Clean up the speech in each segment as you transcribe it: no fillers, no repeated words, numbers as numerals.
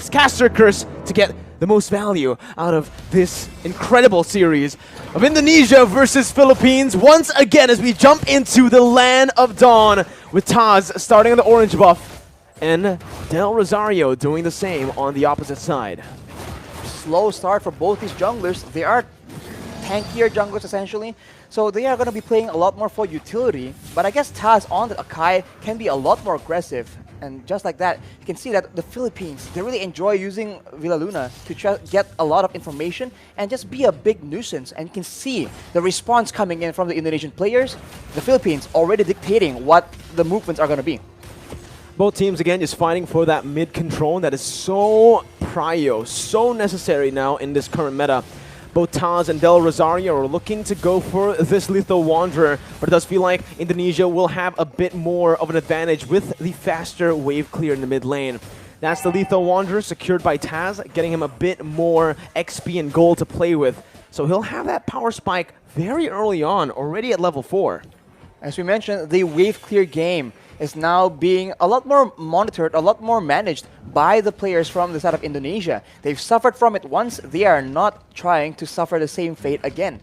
caster curse to get the most value out of this incredible series of Indonesia versus Philippines once again as we jump into the Land of Dawn with Taz starting on the orange buff and Del Rosario doing the same on the opposite side. Slow start for both these junglers. They are tankier junglers essentially, so they are going to be playing a lot more for utility, but I guess Taz on the Akai can be a lot more aggressive. And just like that, you can see that the Philippines, they really enjoy using Villa Luna to get a lot of information and just be a big nuisance. And you can see the response coming in from the Indonesian players. The Philippines already dictating what the movements are going to be. Both teams, again, just fighting for that mid control that is so prio, so necessary now in this current meta. Both Taz and Del Rosario are looking to go for this Lethal Wanderer, but it does feel like Indonesia will have a bit more of an advantage with the faster wave clear in the mid lane. That's the Lethal Wanderer secured by Taz, getting him a bit more XP and gold to play with. So he'll have that power spike very early on, already at level 4. As we mentioned, the wave clear game is now being a lot more monitored, a lot more managed by the players from the side of Indonesia. They've suffered from it once, they are not trying to suffer the same fate again.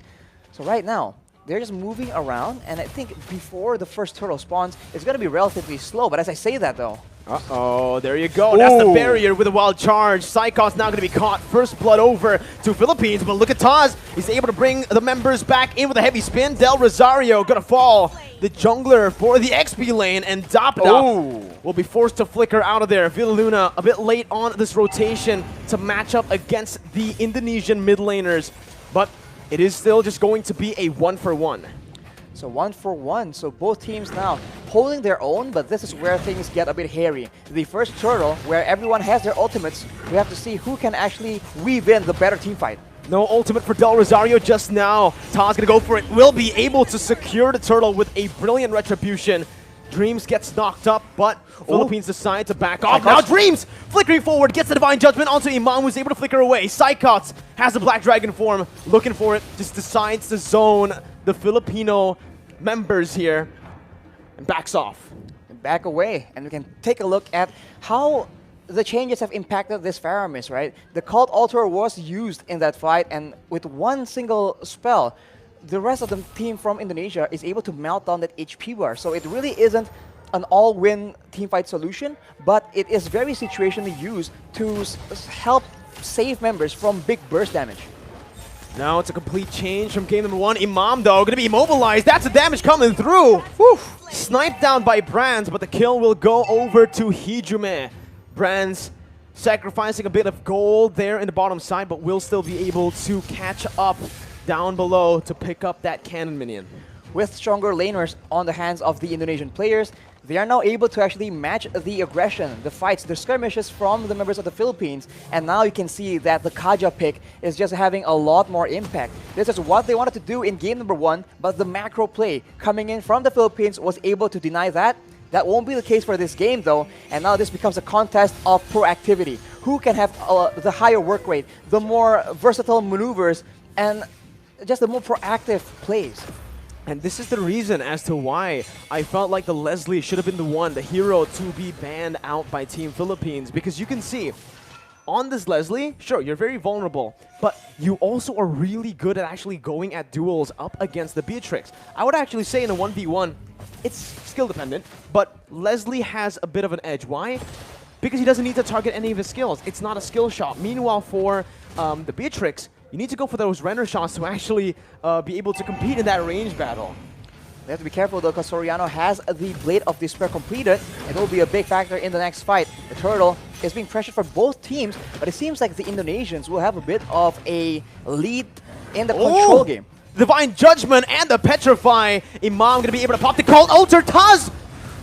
So right now, they're just moving around, and I think before the first turtle spawns, it's going to be relatively slow, but as I say that though, uh-oh, there you go. Ooh. That's the barrier with a wild charge. Psychos now going to be caught. First blood over to Philippines, but look at Taz. He's able to bring the members back in with a heavy spin. Del Rosario going to fall. The jungler for the XP lane, and Dapda will be forced to flicker out of there. Villa Luna a bit late on this rotation to match up against the Indonesian mid laners, but it is still just going to be a 1-for-1. So 1-for-1, so both teams now holding their own, but this is where things get a bit hairy. The first turtle, where everyone has their ultimates, we have to see who can actually weave in the better team fight. No ultimate for Del Rosario just now. Taz gonna go for it. Will be able to secure the turtle with a brilliant retribution. Dreams gets knocked up, but Philippines decide to back off. Now Dreams flickering forward, gets the Divine Judgment onto Imam, who's able to flicker away. Psychots has the Black Dragon form, looking for it, just decides to zone the Filipino members here and backs off. Back away, and we can take a look at how the changes have impacted this Faramis, right? The Cult Altar was used in that fight, and with one single spell, the rest of the team from Indonesia is able to melt down that HP bar. So it really isn't an all-win teamfight solution, but it is very situationally used to help save members from big burst damage. Now it's a complete change from game number 1. Imam, though, going to be immobilized. That's the damage coming through. Whew. Sniped down by Brands, but the kill will go over to Hijume. Brands sacrificing a bit of gold there in the bottom side, but will still be able to catch up down below to pick up that cannon minion. With stronger laners on the hands of the Indonesian players, they are now able to actually match the aggression, the fights, the skirmishes from the members of the Philippines. And now you can see that the Kaja pick is just having a lot more impact. This is what they wanted to do in game number 1, but the macro play coming in from the Philippines was able to deny that. That won't be the case for this game though, and now this becomes a contest of proactivity. Who can have the higher work rate, the more versatile maneuvers, and just the more proactive plays. And this is the reason as to why I felt like the Leslie should have been the one, the hero, to be banned out by Team Philippines. Because you can see, on this Leslie, sure, you're very vulnerable, but you also are really good at actually going at duels up against the Beatrix. I would actually say in a 1v1, it's skill dependent, but Leslie has a bit of an edge. Why? Because he doesn't need to target any of his skills. It's not a skill shot. Meanwhile, for the Beatrix, you need to go for those render shots to actually be able to compete in that range battle. They have to be careful though, because Soriano has the Blade of Despair completed. It will be a big factor in the next fight. The Turtle is being pressured for both teams, but it seems like the Indonesians will have a bit of a lead in the control game. Divine Judgment and the Petrify. Imam going to be able to pop the Cult Altar. Taz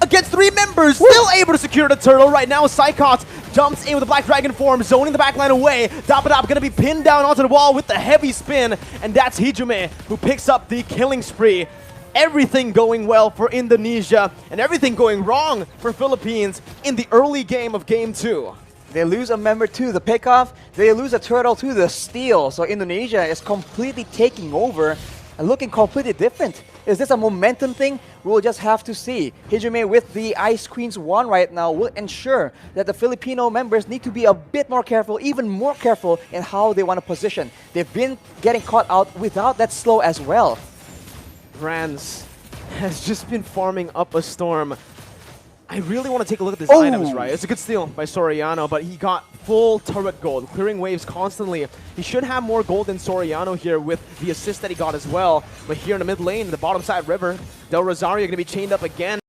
against 3 members, still able to secure the turtle. Right now, Psychots jumps in with the Black Dragon form, zoning the backline away. Dapda going to be pinned down onto the wall with the heavy spin, and that's Hijume who picks up the killing spree. Everything going well for Indonesia, and everything going wrong for Philippines in the early game of Game 2. They lose a member to the pickoff, they lose a turtle to the steal, so Indonesia is completely taking over. and looking completely different. Is this a momentum thing? We'll just have to see. Hijime with the Ice Queen's wand right now will ensure that the Filipino members need to be a bit more careful, even more careful in how they want to position. They've been getting caught out without that slow as well. Brands has just been farming up a storm. I really want to take a look at these items, right? It's a good steal by Soriano, but he got full turret gold, clearing waves constantly. He should have more gold than Soriano here with the assist that he got as well. But here in the mid lane, the bottom side river, Del Rosario going to be chained up again.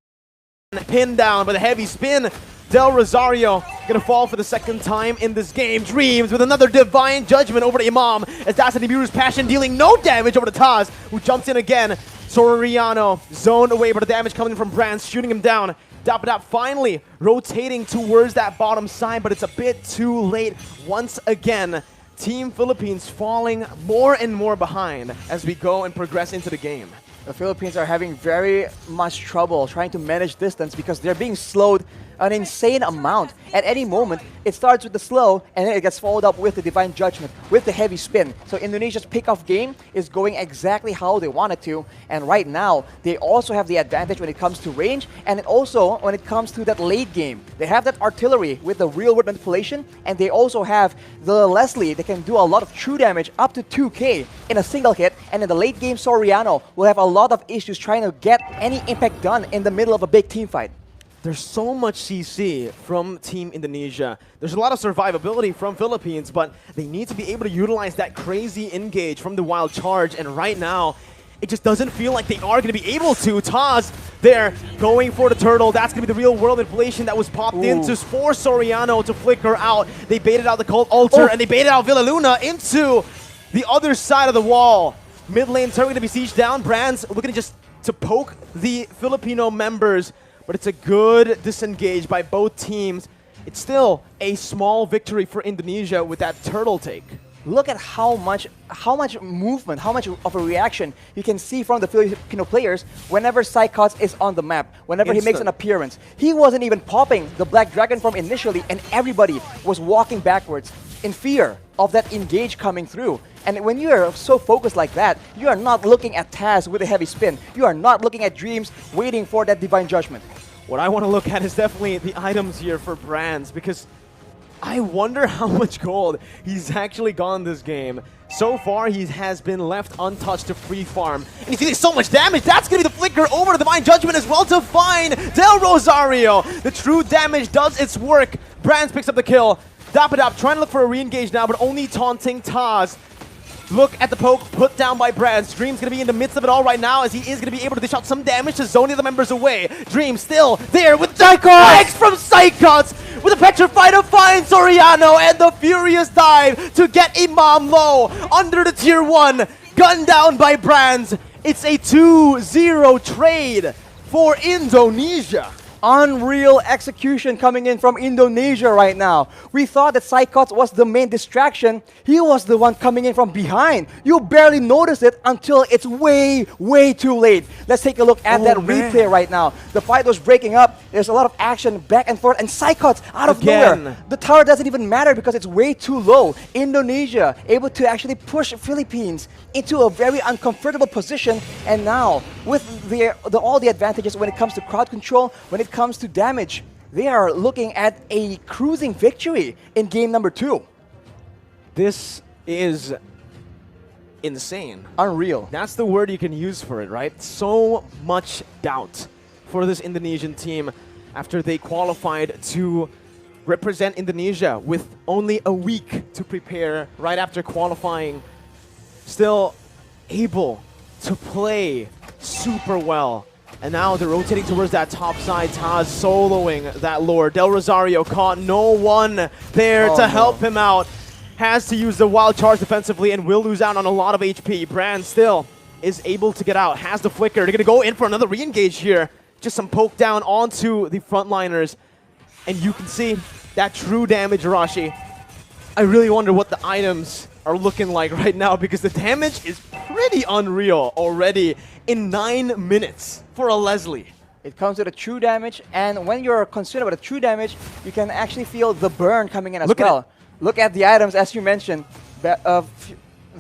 Pinned down by the heavy spin. Del Rosario going to fall for the second time in this game. Dreams with another divine judgment over to Imam as that's an Nibiru's passion dealing no damage over to Taz, who jumps in again. Soriano zoned away, but the damage coming from Brands, shooting him down. Dapadap finally rotating towards that bottom side, but it's a bit too late once again. Team Philippines falling more and more behind as we go and progress into the game. The Philippines are having very much trouble trying to manage distance because they're being slowed an insane amount. At any moment, it starts with the slow and then it gets followed up with the divine judgment, with the heavy spin. So Indonesia's pick-off game is going exactly how they want it to. And right now, they also have the advantage when it comes to range and also when it comes to that late game. They have that artillery with the real-world manipulation, and they also have the Leslie that can do a lot of true damage up to 2k in a single hit. And in the late game, Soriano will have a lot of issues trying to get any impact done in the middle of a big team fight. There's so much CC from Team Indonesia. There's a lot of survivability from Philippines, but they need to be able to utilize that crazy engage from the wild charge, and right now, it just doesn't feel like they are going to be able to. Taz there going for the turtle. That's going to be the real world inflation that was popped into for Soriano to flicker out. They baited out the Cult Altar, and they baited out Villaluna into the other side of the wall. Mid lane turret going to be sieged down. Brands looking just to poke the Filipino members, but it's a good disengage by both teams. It's still a small victory for Indonesia with that turtle take. Look at how much movement, how much of a reaction you can see from the Filipino players whenever Psychots is on the map, whenever he makes an appearance. He wasn't even popping the Black Dragon Form initially, and everybody was walking backwards in fear of that engage coming through. And when you are so focused like that, you are not looking at Taz with a heavy spin. You are not looking at Dreams waiting for that divine judgment. What I want to look at is definitely the items here for Brands, because I wonder how much gold he's actually gone this game. So far, he has been left untouched to free farm. And he's dealing so much damage. That's going to be the flicker over to Divine Judgment as well to find Del Rosario. The true damage does its work. Brands picks up the kill. Dapadap trying to look for a re-engage now, but only taunting Taz. Look at the poke put down by Brands. Dream's going to be in the midst of it all right now, as he is going to be able to dish out some damage to zone the other members away. Dream still there with Psychots from Psychots with a petrified to find Soriano, and the furious dive to get Imam low under the tier 1. Gunned down by Brands. It's a 2-0 trade for Indonesia. Unreal execution coming in from Indonesia right now. We thought that Psychots was the main distraction. He was the one coming in from behind. You barely notice it until it's way too late. Let's take a look at that replay right now. The fight was breaking up. There's a lot of action back and forth, and Psychots out of nowhere. The tower doesn't even matter because it's way too low. Indonesia able to actually push Philippines into a very uncomfortable position, and now with all the advantages when it comes to crowd control, when it comes to damage, they are looking at a cruising victory in game number 2. This is insane. Unreal. That's the word you can use for it, right? So much doubt for this Indonesian team after they qualified to represent Indonesia with only a week to prepare right after qualifying. Still able to play super well. And now they're rotating towards that top side. Taz soloing that lore. Del Rosario caught no one there to help him out. Has to use the wild charge defensively and will lose out on a lot of HP. Brand still is able to get out. Has the flicker. They're going to go in for another re-engage here. Just some poke down onto the frontliners. And you can see that true damage, Arashi. I really wonder what the items are looking like right now, because the damage is pretty unreal already in 9 minutes for a Leslie. It comes with a true damage, and when you're concerned about the true damage, you can actually feel the burn coming in as well. Look at the items, as you mentioned.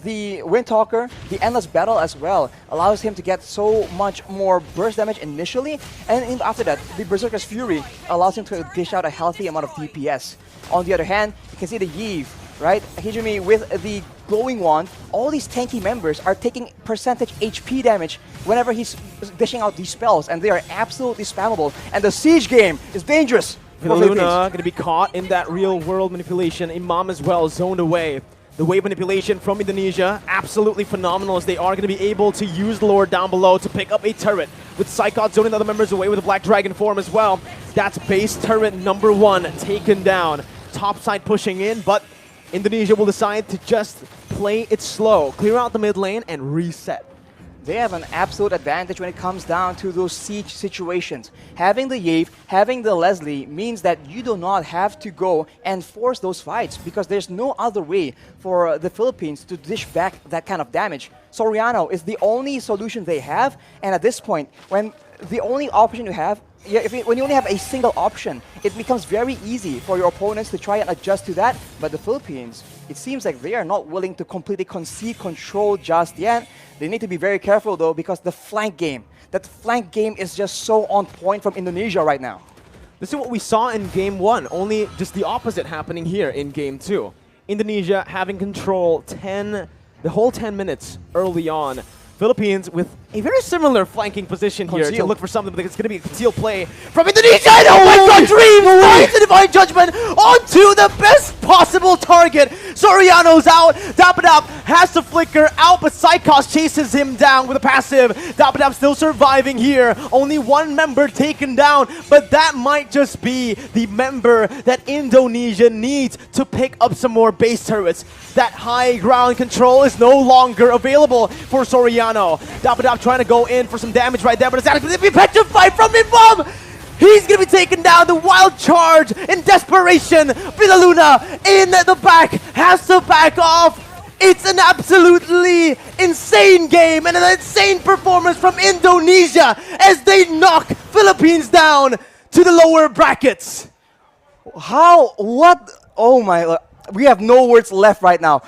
the Windtalker, the Endless Battle as well, allows him to get so much more burst damage initially, and after that, the Berserker's Fury allows him to dish out a healthy amount of DPS. On the other hand, you can see the Iesf, right? Hijumi with the glowing wand, all these tanky members are taking percentage HP damage whenever he's dishing out these spells, and they are absolutely spammable, and the siege game is dangerous. Luna going to be caught in that real-world manipulation. Imam as well, zoned away. The wave manipulation from Indonesia, absolutely phenomenal, as they are going to be able to use the Lord down below to pick up a turret. With Psychot zoning the other members away with a Black Dragon form as well. That's base turret number 1 taken down. Top side pushing in, but Indonesia will decide to just play it slow, clear out the mid lane, and reset. They have an absolute advantage when it comes down to those siege situations. Having the Iesf, having the Leslie means that you do not have to go and force those fights, because there's no other way for the Philippines to dish back that kind of damage. Soriano is the only solution they have, and at this point, when the only option you have, when you only have a single option, it becomes very easy for your opponents to try and adjust to that. But the Philippines, it seems like they are not willing to completely concede control just yet. They need to be very careful though, because the flank game, that flank game is just so on point from Indonesia right now. This is what we saw in Game 1, only just the opposite happening here in Game 2. Indonesia having control the whole 10 minutes early on. Philippines with a very similar flanking position here to look for something, but it's going to be a concealed play from Indonesia. And oh my god, Dreams finds the Divine Judgment onto the best possible target. Soriano's out. Dapadap has to flicker out, but Psychos chases him down with a passive. Dapadap still surviving here. Only one member taken down, but that might just be the member that Indonesia needs to pick up some more base turrets. That high ground control is no longer available for Soriano. Dapadap trying to go in for some damage right there, but it's actually going to be petrified from Imam! He's going to be taken down. The wild charge in desperation. Luna in the back has to back off. It's an absolutely insane game and an insane performance from Indonesia as they knock Philippines down to the lower brackets. How? What? Oh my, we have no words left right now.